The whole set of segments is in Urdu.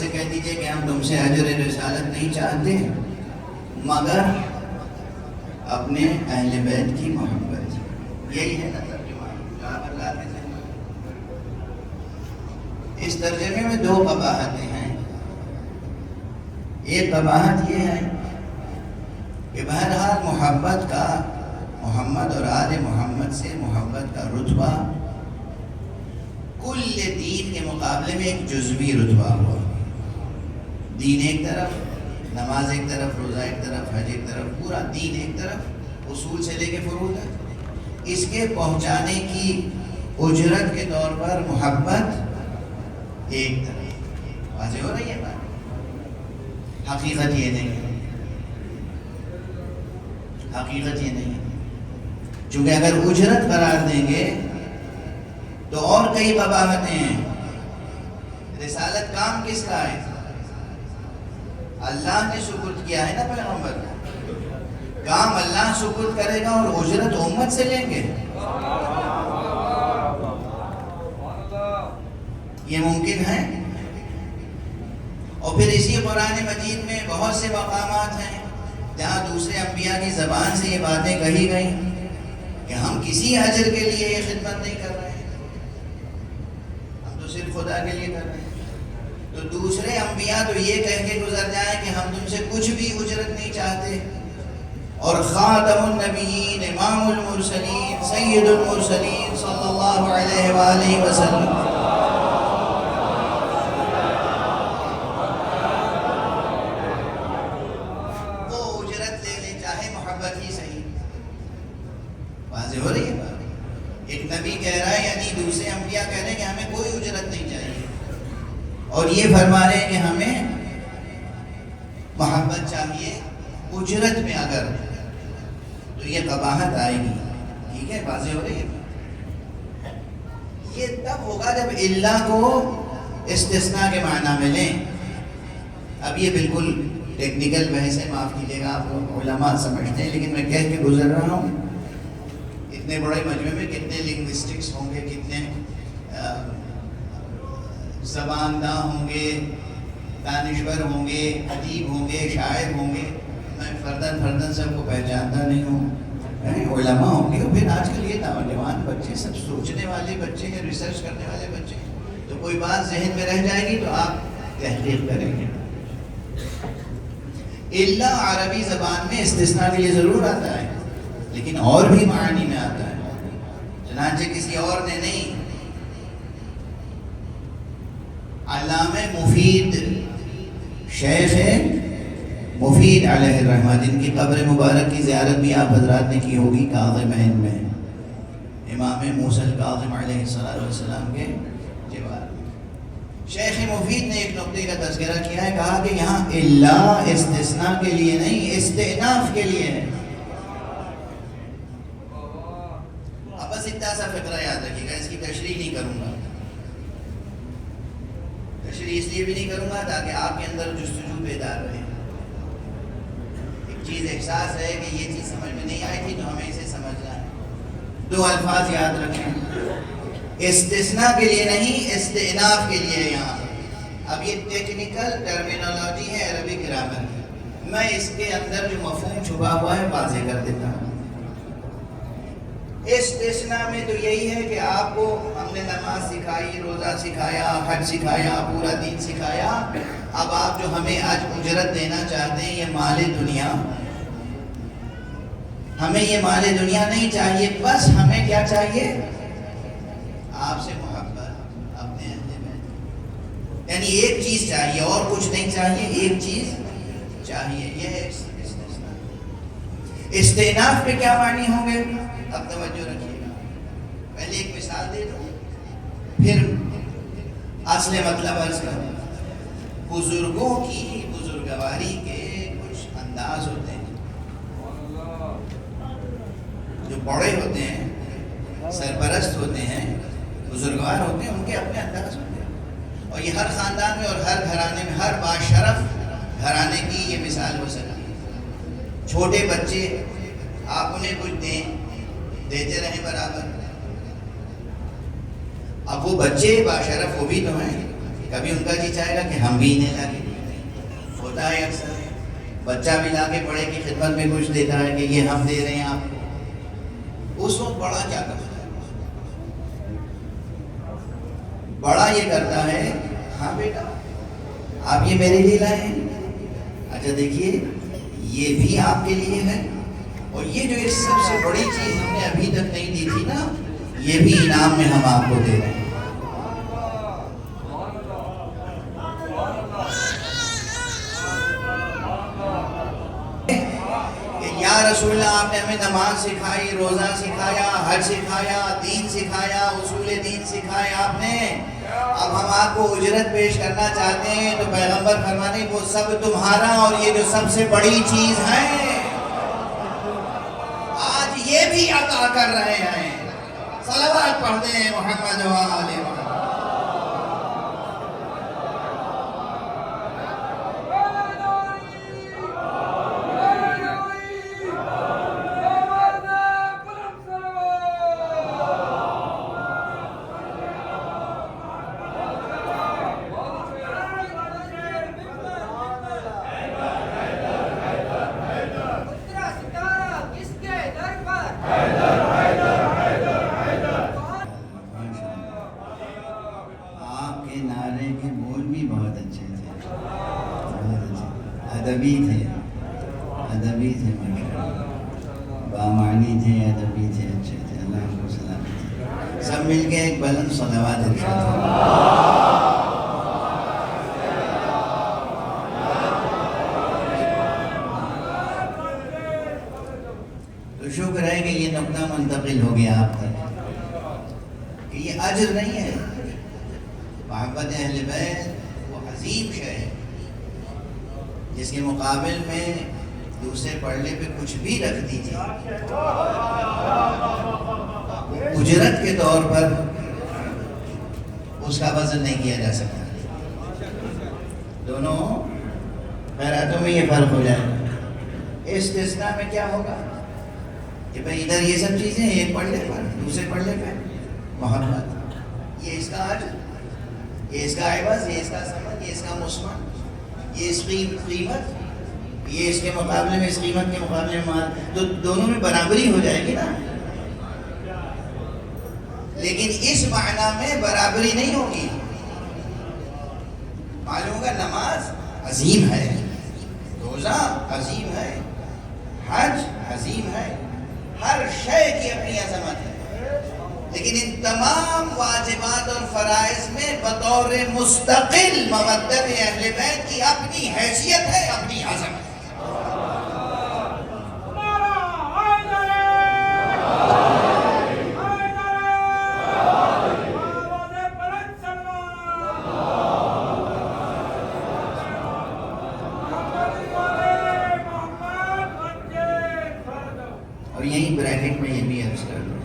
سے کہہ دیجئے کہ ہم تم سے اجر رسالت نہیں چاہتے مگر اپنے اہل بیت کی محبت. یہی ہے نا ترجمہ جو آپ اللہ کے ذہن میں. اس ترجمے میں دو قباحتیں ہیں. ایک قباحت یہ ہے کہ بہرحال محبت کا، محمد اور آل محمد سے محبت کا رتبہ کل دین کے مقابلے میں ایک جزوی رتبہ ہوا. دین ایک طرف، نماز ایک طرف، روزہ ایک طرف، حج ایک طرف، پورا دین ایک طرف، اصول سے لے کے فروع تک. اس کے پہنچانے کی اجرت کے طور پر محبت ایک طرف. واضح ہو رہی ہے بات؟ حقیقت یہ نہیں ہے، حقیقت یہ نہیں ہے. چونکہ اگر اجرت قرار دیں گے تو اور کئی قباحتیں ہیں. رسالت کام کس کا ہے؟ اللہ نے سپرد کیا ہے نا پیغمبر کو. کام اللہ سپرد کرے گا اور اجرت امت سے لیں گے. یہ ممکن ہے؟ اور پھر اسی قرآن مجید میں بہت سے مقامات ہیں جہاں دوسرے انبیاء کی زبان سے یہ باتیں کہی گئیں کہ ہم کسی اجر کے لیے یہ خدمت نہیں کر رہے ہیں، ہم تو صرف خدا کے لیے کر رہے ہیں. تو دوسرے انبیاء تو یہ کہہ کے گزر جائیں کہ ہم تم سے کچھ بھی اجرت نہیں چاہتے، اور خاتم النبیین، امام المرسلین، سید المرسلین صلی اللہ علیہ وآلہ وسلم ہو رہی ہے بات. ایک نبی کہہ رہا ہے، یعنی دوسرے انبیاء کہہ رہے ہیں کہ ہمیں کوئی اجرت نہیں چاہیے، اور یہ فرما رہے ہیں کہ ہمیں محبت چاہیے اجرت میں. اگر تو یہ قباحت آئے گی. ٹھیک ہے، واضح ہو رہی ہے. یہ تب ہوگا جب اللہ کو استثناء کے معنی میں لیں. اب یہ بالکل ٹیکنیکل بحث ہے، معاف کیجیے گا، آپ لوگ علماء سمجھتے ہیں، لیکن میں کہہ کے گزر رہا ہوں. اتنے بڑے مجمع میں کتنے لنگوسٹکس ہوں گے، کتنے زبانداں ہوں گے، دانشور ہوں گے، ادیب ہوں گے، شاعر ہوں گے. میں فردن سب کو پہچانتا نہیں ہوں. علماء ہوں گے، اور پھر آج کل یہ نوجوان بچے سب سوچنے والے بچے ہیں، ریسرچ کرنے والے بچے ہیں. تو کوئی بات ذہن میں رہ جائے گی تو آپ تحقیق کریں گے. اللہ عربی زبان میں استثناء کے لیے ضرور آتا ہے، لیکن اور بھی معنی میں آتا ہے. چنانچہ کسی اور نے نہیں، علامہ مفید، شیخ مفید علیہ الرحمہ، جن کی قبر مبارک کی زیارت بھی آپ حضرات نے کی ہوگی کاظمین میں، امام موسیٰ الکاظم علیہ السلام کے جوار. شیخ مفید نے ایک نقطے کا تذکرہ کیا ہے، کہا کہ یہاں اللہ استثناء کے لیے نہیں، استئناف کے لیے ہے. بس اتنا سا فقرہ یاد رکھیے گا، اس کی تشریح نہیں کروں گا. تشریح اس لیے بھی نہیں کروں گا تاکہ آپ کے اندر جستجو بیدار رہے. ایک چیز احساس رہے کہ یہ چیز سمجھ میں نہیں آئی تھی تو ہمیں اسے سمجھنا ہے. دو الفاظ یاد رکھیں، استثناء کے لیے نہیں، استئناف کے لیے ہے یہاں. اب یہ ٹیکنیکل ٹرمینالوجی ہے عربی گرامر کی، میں اس کے اندر جو مفہوم چھپا ہوا ہے واضح کر دیتا ہوں. استثناء میں تو یہی ہے کہ آپ کو ہم نے نماز سکھائی، روزہ سکھایا، حج سکھایا، پورا دین سکھایا. اب آپ جو ہمیں آج اجرت دینا چاہتے ہیں، یہ مال دنیا، ہمیں یہ مال دنیا نہیں چاہیے. بس ہمیں کیا چاہیے؟ آپ سے محبت، اپنے اہل بیت. یعنی ایک چیز چاہیے، اور کچھ نہیں چاہیے، ایک چیز چاہیے. یہ ہے استثناء. استئناف کے کیا معنی ہوں گے؟ اب توجہ رکھیے گا. پہلے ایک مثال دے دوں، پھر اصل مطلب عرض کروں. بزرگوں کی بزرگواری کے کچھ انداز ہوتے ہیں، جو بڑے ہوتے ہیں، سرپرست ہوتے ہیں، بزرگوار ہوتے ہیں، ان کے اپنے انداز ہوتے ہیں. اور یہ ہر خاندان میں اور ہر گھرانے میں، ہر باشرف گھرانے کی یہ مثال ہو سکتی ہے. چھوٹے بچے، آپ انہیں کچھ دیں، دیتے رہیں برابر. اب وہ بچے باشرف وہ بھی تو ہیں، کبھی ان کا جی چاہے گا کہ ہم بھی انہیں لا کے ہوتا ہے اکثر بچہ بھی لا کے بڑے کی خدمت میں کچھ دیتا ہے کہ یہ ہم دے رہے ہیں آپ کو. اس وقت بڑا کیا کرتا ہے؟ بڑا یہ کرتا ہے ہاں بیٹا آپ یہ میرے لیے لائے ہیں, اچھا دیکھیے یہ بھی آپ کے لیے ہے, اور یہ جو اس سب سے بڑی چیز ہم نے ابھی تک نہیں دی تھی نا, یہ بھی انعام میں ہم آپ کو دے رہے ہیں. یا رسول اللہ آپ نے ہمیں نماز سکھائی, روزہ سکھایا, حج سکھایا, دین سکھایا, اصول دین سکھائے آپ نے, اب ہم آپ کو اجرت پیش کرنا چاہتے ہیں تو پیغمبر فرمانے وہ سب تمہارا, اور یہ جو سب سے بڑی چیز ہے آج یہ بھی عطا کر رہے ہیں. صلوات پڑھتے ہیں محمد و آل محمد. ادبی تھے ماشاءاللہ, بامعنی تھے, ادبی تھے, اچھے تھے. اللہ کو سلامت. سب مل کے ایک بلند صلوات ارشاد فرمائیں. تو شکر ہے کہ یہ نقطہ منتقل ہو گیا آپ تک کہ یہ اجر نہیں ہے. محبت اہل بیت وہ عظیم شے ہے جس کے مقابل میں دوسرے پڑھنے پہ کچھ بھی رکھ دیجیے, اجرت کے طور پر اس کا وزن نہیں کیا جا سکتا. دونوں خیراتوں میں یہ فرق ہو جائے. استثناء میں کیا ہوگا کہ بھائی ادھر یہ سب چیزیں ایک پڑھنے پر دوسرے پڑھنے پہ محبت, یہ اس کا اجر, یہ اس کا عوض, یہ اس کا ثمن, یہ اس کا مسمن, یہ اس کی قیمت, یہ اس کے مقابلے میں, اس قیمت کے مقابلے میں مال, تو دونوں میں برابری ہو جائے گی نا. لیکن اس معنی میں برابری نہیں ہوگی. معلوم ہوگا نماز عظیم ہے, روزہ عظیم ہے, حج عظیم ہے, ہر شے کی اپنی عظمت ہے, لیکن ان تمام واجبات اور فرائض میں بطور مستقل مودت اہل بیت کی اپنی حیثیت ہے, اپنی عظمت ہے. اور یہی بریکٹ میں یہ بھی عرض کر دوں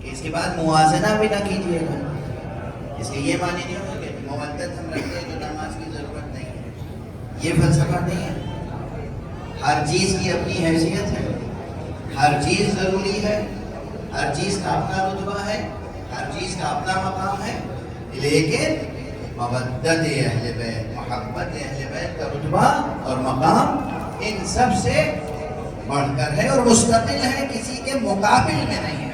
کہ اس کے بعد موازنہ بھی نہ کیجیے گا. اس کے یہ معنی نہیں ہوگا کہ مودت ہم رکھتے ہیں تو نماز کی ضرورت نہیں ہے. یہ فلسفہ نہیں ہے. ہر چیز کی اپنی حیثیت ہے, ہر چیز ضروری ہے, ہر چیز کا اپنا رتبہ ہے, ہر چیز کا اپنا مقام ہے, لیکن مودت اہل بیت, محبت اہل بیت کا رتبہ اور مقام ان سب سے بڑھ کر ہے اور مستقل ہے, کسی کے مقابل میں نہیں ہے.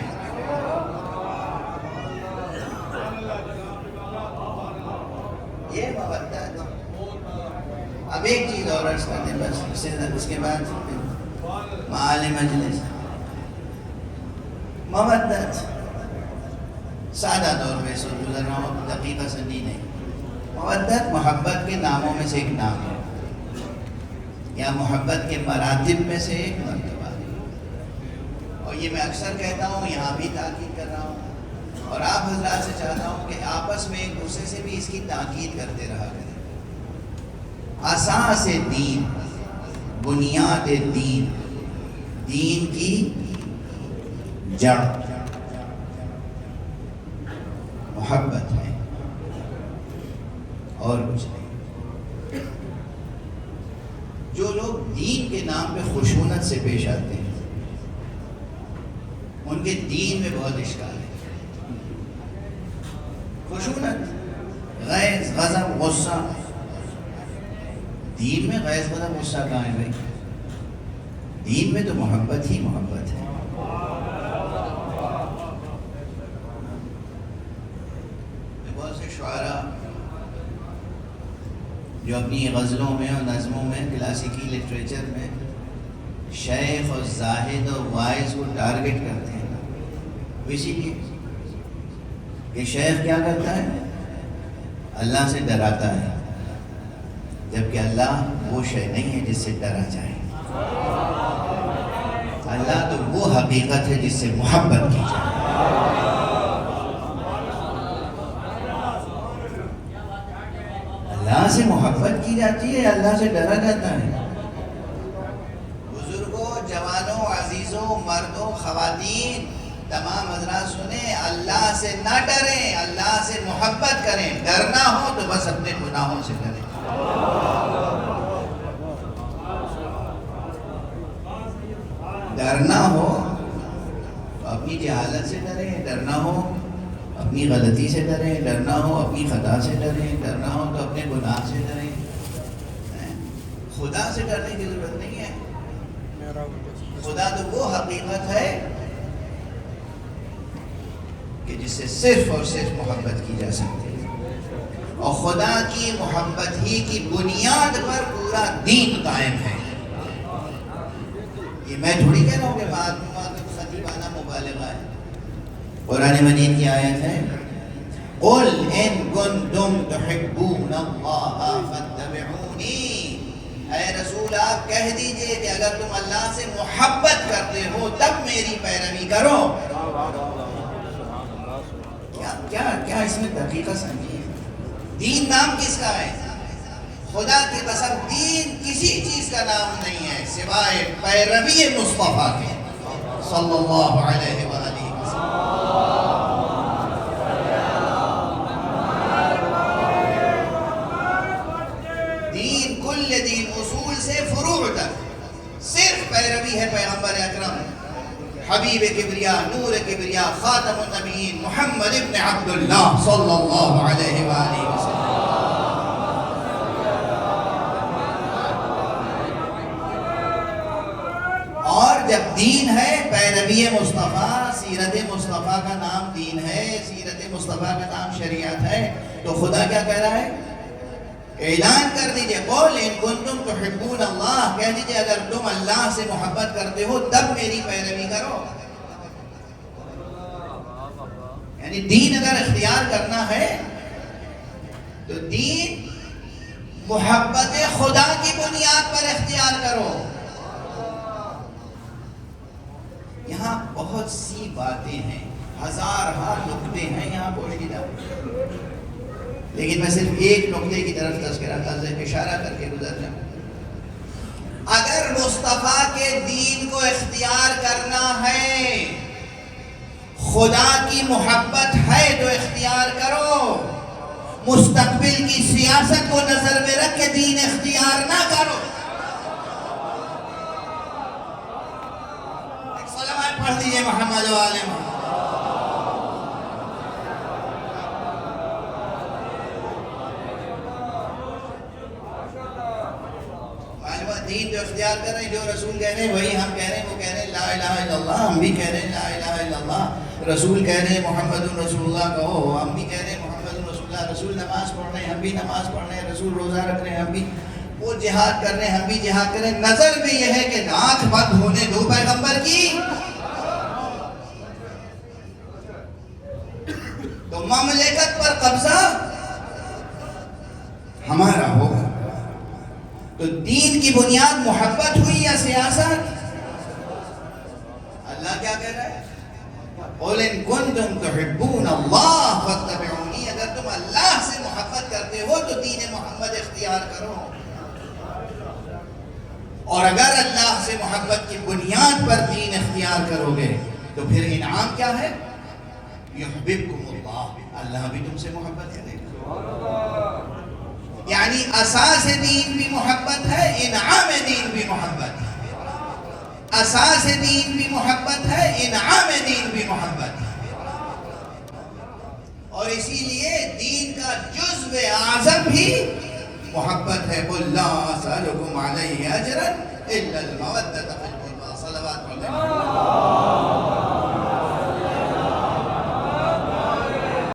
یہ مودت. اب ایک چیز اور عرض کر دیں بس, اس کے بعد معال مجلس. مودت سادہ طور پہ سو گزر رہا ہوں, دقیقہ سنی نہیں. مودت محبت کے ناموں میں سے ایک نام ہے, یا محبت کے مراتب میں سے ایک مرتبہ ہے. اور یہ میں اکثر کہتا ہوں, یہاں بھی تاکید کر رہا ہوں, اور آپ حضرات سے چاہتا ہوں کہ آپس میں ایک دوسرے سے بھی اس کی تاکید کرتے رہا کریں. اساس دین, بنیاد دین, دین کی جڑ محبت ہے اور کچھ نہیں. جو لوگ دین کے نام پہ خشونت سے پیش آتے ہیں ان کے دین میں بہت اشکال ہے. خشونت غیظ غضب غصہ، دین میں غیظ غضب غصہ کہاں ہے بھائی؟ دین میں تو محبت ہی محبت ہے. بہت سے شعراء جو اپنی غزلوں میں اور نظموں میں کلاسیکی لٹریچر میں شیخ اور زاہد اور وائز کو ٹارگٹ کرتے ہیں، اسی لیے کہ شیخ کیا کرتا ہے؟ اللہ سے ڈراتا ہے، جبکہ اللہ وہ شے نہیں ہے جس سے ڈرا جائے. اللہ تو وہ حقیقت ہے جس سے محبت کی جائے. اللہ سے محبت کی جاتی ہے، اللہ سے ڈرا جاتا ہے. بزرگوں، جوانوں، عزیزوں، مردوں، خواتین، تمام حضرات سنیں، اللہ سے نہ ڈریں، اللہ سے محبت کریں. ڈرنا ہو تو بس اپنے گناہوں سے ڈریں. ڈرنا ہو تو اپنی جہالت سے ڈریں، ڈرنا ہو اپنی غلطی سے ڈریں، ڈرنا ہو اپنی خطا سے ڈریں، ڈرنا ہو تو اپنے گناہ سے ڈریں. خدا سے ڈرنے کی ضرورت نہیں ہے. خدا تو وہ حقیقت ہے کہ جس سے صرف اور صرف محبت کی جا سکتی ہے، اور خدا کی محبت ہی کی بنیاد پر پورا دین قائم ہے. یہ میں تھوڑی کہہ رہا ہوں کہ خطیبانہ مبالغہ ہے. قرآن مجید کی آیت ہے، قُلْ إِن كُنتُمْ تُحِبُّونَ اللَّهَ فَاتَّبِعُونِي. اے رسول آپ کہہ دیجئے کہ اگر تم اللہ سے محبت کرتے ہو تب میری پیروی کرو. کیا اس میں دقیقہ سمجھیے. دین نام کس کا ہے؟ خدا کی قسم دین کسی چیز کا نام نہیں ہے سوائے پیروی مصطفیٰ کے صلی اللہ علیہ وآلہ وسلم. دین کل دین، اصول سے فروع تک صرف پیروی ہے پیغمبر اکرم حبیب کبریا، نور کبریا، خاتم النبیین محمد ابن عبداللہ صلی اللہ علیہ وآلہ وسلم. اور جب دین ہے پیروی مصطفیٰ، سیرت مصطفیٰ کا نام دین ہے، سیرت مصطفیٰ کا نام شریعت ہے، تو خدا کیا کہہ رہا ہے؟ اعلان کر دیجئے، قُلْ إِن كُنتُمْ تُحِبُّونَ اللَّهَ، کہہ دیجئے اگر تم اللہ سے محبت کرتے ہو تب میری پیروی کرو. یعنی دین اگر اختیار کرنا ہے تو دین محبت خدا کی بنیاد پر اختیار کرو. یہاں بہت سی باتیں ہیں، ہزارہا نقطے ہیں یہاں پوشیدہ، لیکن میں صرف ایک نقطے کی طرف تذکرہ اشارہ کر کے گزر جاؤں. اگر مصطفیٰ کے دین کو اختیار کرنا ہے، خدا کی محبت ہے تو اختیار کرو. مستقبل کی سیاست کو نظر میں رکھ کے دین اختیار نہ کرو. پڑھ دیجئے محمد و آل محمد. معلومات دین جو اختیار کر رہے ہیں، جو رسول کہہ رہے ہیں وہی ہم کہہ رہے ہیں. وہ کہہ رہے ہیں لا الہ الا اللہ، ہم بھی کہہ رہے ہیں لا الہ الا اللہ. رسول کہہ رہے ہیں محمد رسول اللہ کہو، ہم بھی کہہ رہے ہیں محمد رسول اللہ. رسول نماز پڑھ رہے ہیں، ہم بھی نماز پڑھ رہے ہیں. رسول روزہ رکھ رہے ہیں، ہم بھی. وہ جہاد کر رہے ہیں، ہم بھی جہاد کر رہے ہیں. نظر میں یہ ہے کہ آنکھ بند ہونے دو پیغمبر کی، تو مملکت پر قبضہ ہمارا ہوگا. تو دین کی بنیاد محبت ہوئی یا سیاست؟ اللہ کیا کہہ رہا ہے؟ قُلْ إِن كُنتُمْ تُحِبُّونَ اللَّهَ فَاتَّبِعُونِي. اگر تم اللہ سے محبت کرتے ہو تو دین محمد اختیار کرو. اور اگر اللہ سے محبت کی بنیاد پر دین اختیار کرو گے تو پھر انعام کیا ہے؟ یحببکم اللہ، اللہ بھی تم سے محبت کرے گا. یعنی اساس دین بھی محبت ہے، انعام دین بھی محبت ہے. اساس دین بھی محبت ہے، انعام دین بھی محبت ہے. اور اسی لیے دین کا جزو اعظم بھی محبت ہے. قل لا اسألکم علیہ اجرا الا المودۃ فی القربى.